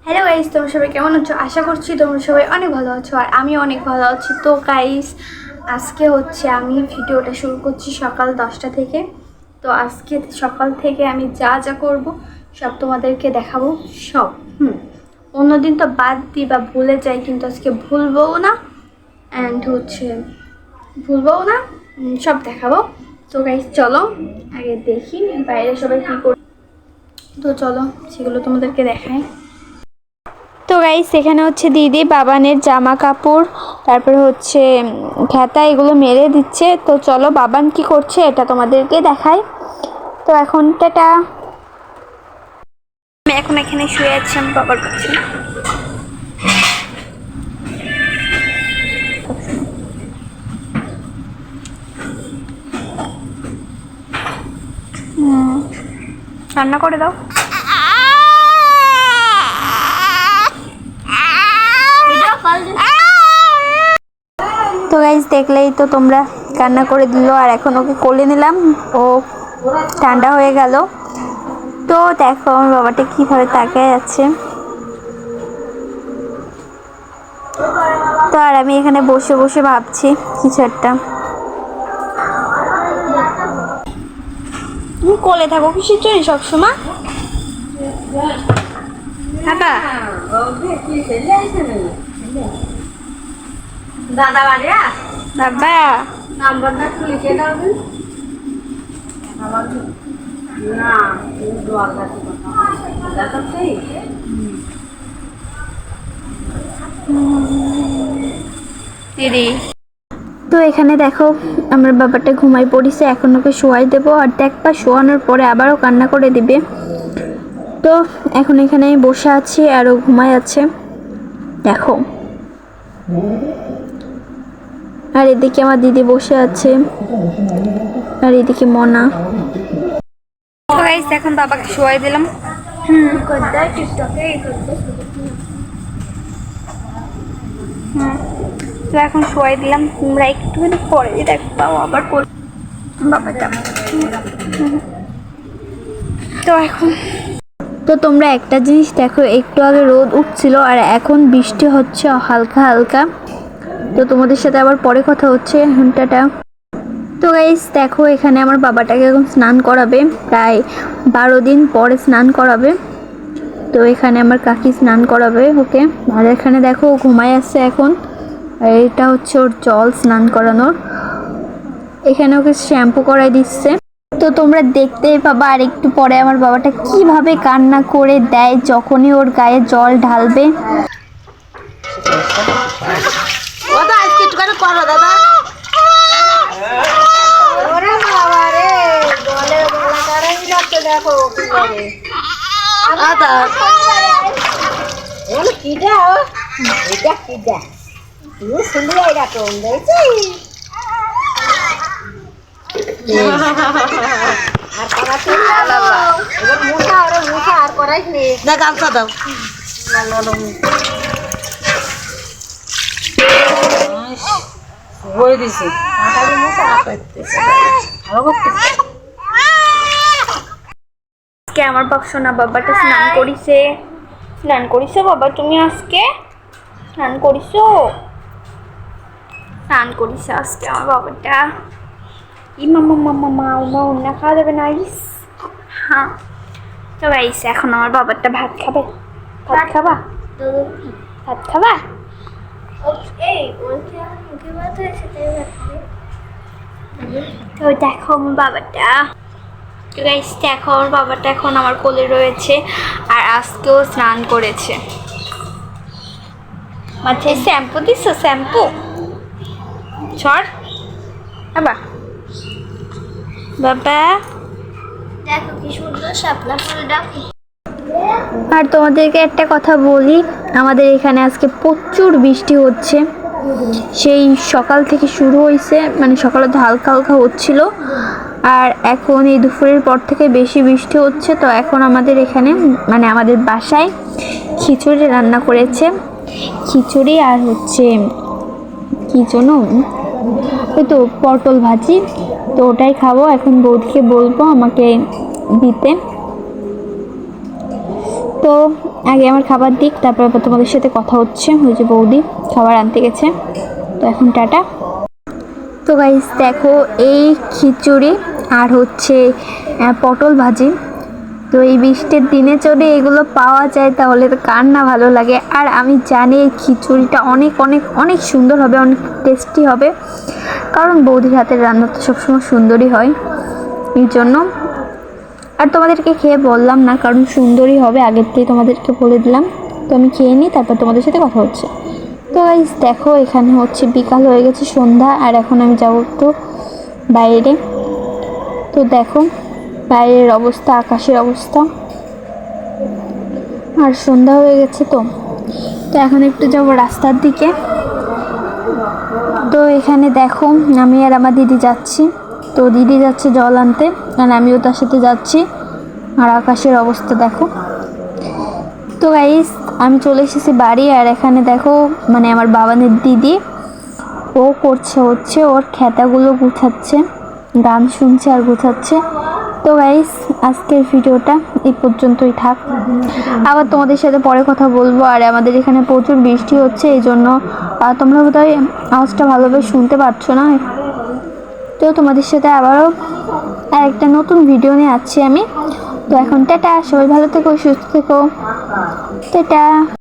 Hello guys, তোমরা সবাই কেমন আছো? আশা করছি তোমরা সবাই অনেক ভালো আছো আর আমি অনেক ভালো আছি। তো গাইস, আজকে আমি ভিডিওটা শুরু করছি সকাল 10টা থেকে। তো আজকে সকাল থেকে আমি যা যা করব সব তোমাদেরকে দেখাবো। সব অন্যদিন তো বাদ দিই বা ভুলে যাই, কিন্তু আজকে ভুলবও না সব দেখাবো। তো গাইস চলো আগে দেখি বাইরে সবাই কী করে। তো চলো সেগুলো তোমাদেরকে দেখাই। তো গাইস, এখানে দিদি বাবানের জামা কাপড়, তারপরে ঘেতা এগুলো মেরে দিচ্ছে। তো চলো বাবান কি করছে এটা তোমাদেরকে দেখাই। তো এখন আমি এখানে শুয়ে আছি আমি বাবার কাছে। রান্না করে দাও। তো গাইস, দেখলেই তো তোমরা, কান্না করে দিল আর এখন ওকে কোলে নিলাম, ও ঠান্ডা হয়ে গেল। তো দেখো আমার বাবাটা কিভাবে তাকিয়ে যাচ্ছে। তো আর আমি এখানে বসে বসে ভাবছি কিছু একটা। তুমি কোলে থাকো কিসের জন্য সবসময়? বাবা দাদা বাড়িয়া বাবা নাম্বারটা একটু লিখে দাও দিন। না দিদি। তো এখানে দেখো আমার বাবাটা ঘুমাই পড়েছে, এখন ওকে শোয়াই দেবো। আর দেখবা শোয়ানোর পরে আবারও কান্না করে দিবে। তো এখন এখানে বসে আছি আর ও ঘুমাই আছে দেখো। আর এদিকে আমার দিদি বসে আছে, আর এদিকে মনা। তো গাইস, এখন বাবাকে শোয়াই দিলাম। তো এখন শোয়াই দিলাম, তোমরা একটুখানি পরে দেখবা আবার বাবাটা। তো তোমরা একটা জিনিস দেখো, একটু আগে রোদ উঠছিল আর এখন বৃষ্টি হচ্ছে হালকা হালকা। তো তোমাদের সাথে আবার পরে কথা হচ্ছে ঘন্টাটা। তো গাইস দেখো, এখানে আমার বাবাটাকে এখন স্নান করাবে, প্রায় 12 দিন পরে স্নান করাবে। তো এখানে আমার কাকি স্নান করাবে ওকে। আর এখানে দেখো ঘুমায় আসছে এখন, আর এটা ওর জল স্নান করানোর। এখানে ওকে শ্যাম্পু করাই দিচ্ছে। তো তোমরা দেখতেই পাবা আর একটু পরে আমার বাবাটা কিভাবে কান্না করে দেয় যখনই ওর গায়ে জল ঢালবে। গামছা দাও। দিছি আমার সোনা বাবাটা স্নান করিছে বাবা, তুমি আজকে স্নান করিছে আজকে আমার বাবাটা। না খাওয়া যাবে না। হ্যাঁ তো গাইস, এখন আমার বাবাটা ভাত খাবে। ভাত খাবা? তো দেখো আমার বাবাটা, এখন আমার কোলে রয়েছে আর আজকেও স্নান করেছে। মাথায় শ্যাম্পু দিছো? শ্যাম্পু ছড় বাবা। বাবা দেখো কি সুন্দর শাপলা ফুলটা। আর তোমাদেরকে একটা কথা বলি, আমাদের এখানে আজকে প্রচুর বৃষ্টি হচ্ছে। সেই সকাল থেকে শুরু হয়েছে, মানে সকালে তো হালকা হালকা হচ্ছিল, আর এখন এই দুপুরের পর থেকে বেশি বৃষ্টি হচ্ছে। তো এখন আমাদের এখানে, মানে আমাদের বাসায় খিচুড়ি রান্না করেছে। খিচুড়ি আর কি জন্য ওই তো পটল ভাজি। তো ওটাই খাবো। এখন বৌদিকে বলবো আমাকে দিতে। তো আগে আমার খাবার দিক, তারপর আবার তোমাদের সাথে কথা হচ্ছে। ওই যে বৌদি খাবার আনতে গেছে। তো এখন টাটা। তো গাইস দেখো, এই খিচুড়ি আর হচ্ছে পটল ভাজি। তো এই বৃষ্টির দিনে যদি এগুলো পাওয়া যায় তাহলে তো কার না ভালো লাগে। আর আমি জানি এই খিচুড়িটা অনেক অনেক অনেক সুন্দর হবে, অনেক টেস্টি হবে, কারণ বৌদির হাতের রান্না তো সবসময় সুন্দরই হয় এই জন্য। আর তোমাদেরকে খেয়ে বললাম না, কারণ সুন্দরই হবে আগের থেকে তোমাদেরকে বলে দিলাম। তো আমি খেয়ে নিই, তারপর তোমাদের সাথে কথা হচ্ছে। তো গাইস দেখো, এখানে হচ্ছে বিকাল হয়ে গেছে, সন্ধ্যা। আর এখন আমি যাবো একটু বাইরে। তো দেখো বাইরের অবস্থা, আকাশের অবস্থা, আর সন্ধ্যা হয়ে গেছে। তো তো এখন একটু যাবো রাস্তার দিকে। তো এখানে দেখো আমি আর আমার দিদি যাচ্ছি। তো দিদি যাচ্ছে জল আনতে, আর আমিও তার সাথে যাচ্ছি। আর আকাশের অবস্থা দেখো। তো গাইস আমি চলে এসেছি বাড়ি। আর এখানে দেখো মানে আমার বাবানের দিদি, ও করছে হচ্ছে ওর খেতাগুলো গুছাচ্ছে, গান শুনছে আর গুছাচ্ছে। তো গাইস আজকের ভিডিওটা এই পর্যন্তই থাক, আবার তোমাদের সাথে পরে কথা বলবো। আর আমাদের এখানে প্রচুর বৃষ্টি হচ্ছে, এই জন্য তোমরা বোধহয় আওয়াজটা ভালোভাবে শুনতে পাচ্ছ না। তো তোমাদের সাথে আবারও একটা নতুন ভিডিও নিয়ে আসছি আমি। তো এখন টাটা, সবাই ভালো থেকো, সুস্থ থেকো, টাটা।